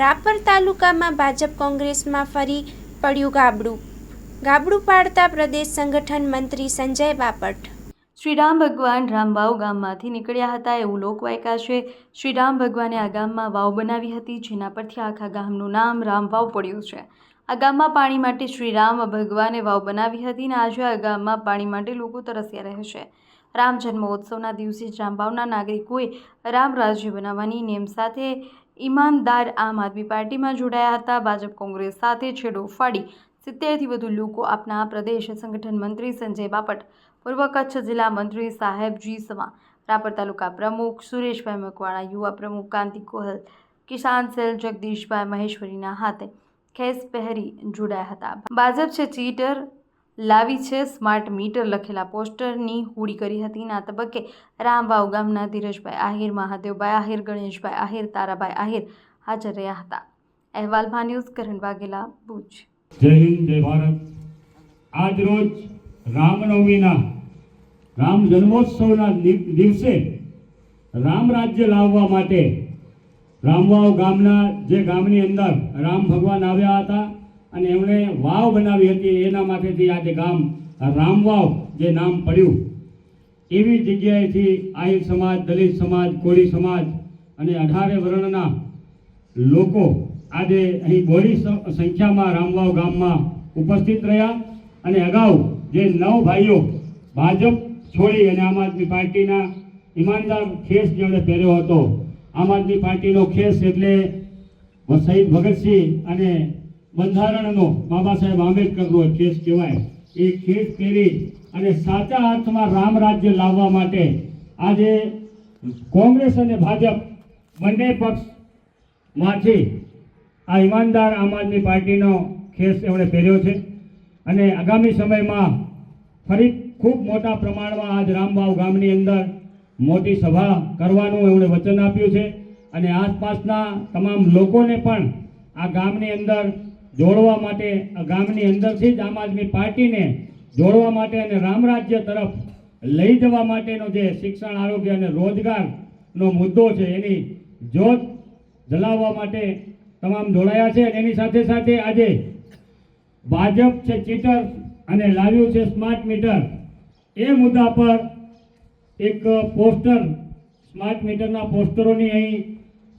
રાપર તાલુકામાં ભાજપ કોંગ્રેસમાં ફરી પડ્યું ગાબડું પાડતા પ્રદેશ સંગઠન મંત્રી સંજય બાપટ। શ્રીરામ ભગવાન રામવાવ ગામમાંથી નીકળ્યા હતા એવું લોકવાયકા છે। શ્રીરામ ભગવાને આ ગામમાં વાવ બનાવી હતી, જેના પરથી આખા ગામનું નામ રામવાવ પડ્યું છે। આ ગામમાં પાણી માટે શ્રીરામ ભગવાને વાવ બનાવી હતી અને આજે આ ગામમાં પાણી માટે લોકો તરસ્યા રહે છે। રામ જન્મોત્સવના દિવસે જ રામવાવના નાગરિકોએ રામ રાજ્ય બનાવવાની નેમ સાથે ઈમાનદાર આમ આદમી પાર્ટીમાં જોડાયા હતા। ભાજપ કોંગ્રેસ સાથે છેડો ફાડી 70થી વધુ લોકો આપના પ્રદેશ સંગઠન મંત્રી સંજય બાપટ, પૂર્વ કચ્છ જિલ્લા મંત્રી સાહેબજી સમા, રાપર તાલુકા પ્રમુખ સુરેશભાઈ મકવાણા, યુવા પ્રમુખ કાંતિ કોહલ, કિસાન સેલ જગદીશભાઈ મહેશ્વરીના હાથે ખેસ પહેરી જોડાયા હતા। ભાજપ છે ચીટર લાવી છે સ્માર્ટ મીટર લખેલા પોસ્ટરની હોડી કરી હતી। આ તબક્કે રામવાવ ગામના ધીરજભાઈ આહિર, મહાદેવભાઈ આહિર, ગણેશભાઈ આહિર, તારાભાઈ આહિર હાજર રહ્યા હતા। અહેવાલ ન્યૂઝ કરણ વાઘેલા, ભુજ। જય હિન્દ, જય ભારત। આજ રોજ રામનવમીના રામ જન્મોત્સવના દિવસે રામ રાજ્ય લાવવા માટે રામવાવ ગામના જે ગામની અંદર રામ ભગવાન આવ્યા હતા અને એમણે વાવ બનાવી હતી, એના માટેથી આજે ગામ રામવાવ જે નામ પડ્યું। એવી જગ્યાએથી આહિર સમાજ, દલિત સમાજ, કોળી સમાજ અને 18 વર્ણના લોકો આજે અહીં બહોળી સંખ્યામાં રામવાવ ગામમાં ઉપસ્થિત રહ્યા અને અગાઉ જે 9 ભાઈઓ ભાજપ છોડી અને આમ આદમી પાર્ટીના ઈમાનદાર ખેસ જેમણે પહેર્યો હતો, આમ આદમી પાર્ટીનો ખેસ એટલે શહીદ ભગતસિંહ અને બંધારણનો બાબા સાહેબ આંબેડકરનો ખેસ કહેવાય, એ ખેસ પહેરી અને સાચા અર્થમાં રામ રાજ્ય લાવવા માટે આજે કોંગ્રેસ અને ભાજપ બંને પક્ષમાંથી આ ઈમાનદાર આમ આદમી પાર્ટીનો ખેસ એમણે પહેર્યો છે અને આગામી સમયમાં ફરી ખૂબ મોટા પ્રમાણમાં આજ રામવાવ ગામની અંદર મોટી સભા કરવાનું એમણે વચન આપ્યું છે અને આસપાસના તમામ લોકોને પણ આ ગામની અંદર જોડવા માટે, આ ગામની અંદરથી જ આમ આદમી પાર્ટીને જોડવા માટે અને રામ રાજ્ય તરફ લઈ જવા માટેનો જે શિક્ષણ, આરોગ્ય અને રોજગારનો મુદ્દો છે એની જ્યોત જલાવવા માટે તમામ જોડાયા છે। અને એની સાથે સાથે આજે ભાજપ છે ચીટર અને લાવ્યું છે સ્માર્ટ મીટર, એ મુદ્દા પર એક પોસ્ટર, સ્માર્ટ મીટરના પોસ્ટરોની અહીં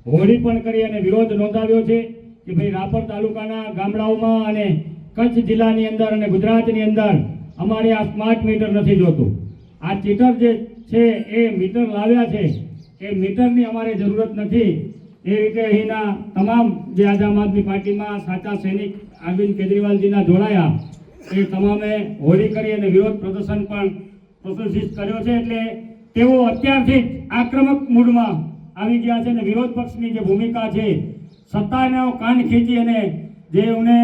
હોળી પણ કરી અને વિરોધ નોંધાવ્યો છે કે ભાઈ રાપર તાલુકાના ગામડાઓમાં અને કચ્છ જિલ્લાની અંદર અને ગુજરાતની અંદર અમારે આ સ્માર્ટ મીટર નથી જોતું। આ ચીટર જે છે એ મીટર લાવ્યા છે, એ મીટરની અમારે જરૂરત નથી। એ રીતે અહીંના તમામ જે આજ આમ આદમી પાર્ટીમાં સાચા સૈનિક અરવિંદ કેજરીવાલજીના જોડાયા, એ તમામે હોળી કરી અને વિરોધ પ્રદર્શન પણ પ્રદર્શિત કર્યો છે। એટલે તેઓ અત્યારથી જ આક્રમક મૂડમાં આવી ગયા છે અને વિરોધ પક્ષની જે ભૂમિકા છે, સત્તાનો કાન ખેંચી અને જે એમને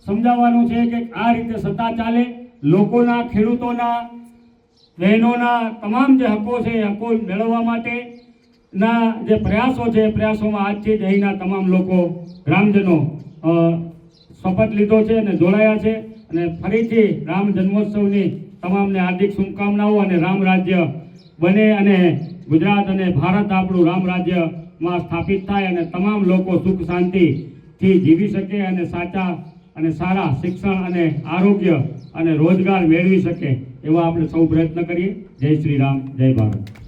સમજાવવાનું છે કે આ રીતે સત્તા ચાલે, લોકોના, ખેડૂતોના, બહેનોના તમામ જે હકો છે એ હકો મેળવવા માટેના જે પ્રયાસો છે, પ્રયાસોમાં આજથી જ અહીંના તમામ લોકો, ગ્રામજનો શપથ લીધો છે અને જોડાયા છે અને ફરીથી રામ જન્મોત્સવની તમામને હાર્દિક શુભકામનાઓ અને રામ રાજ્ય બને અને ગુજરાત અને ભારત આપણું રામ રાજ્યમાં સ્થાપિત થાય અને તમામ લોકો સુખ શાંતિથી જીવી શકે અને સાચા અને સારા શિક્ષણ અને આરોગ્ય અને રોજગાર મેળવી શકે એવા આપણે સૌ પ્રયત્ન કરીએ। જય શ્રી રામ, જય ભારત।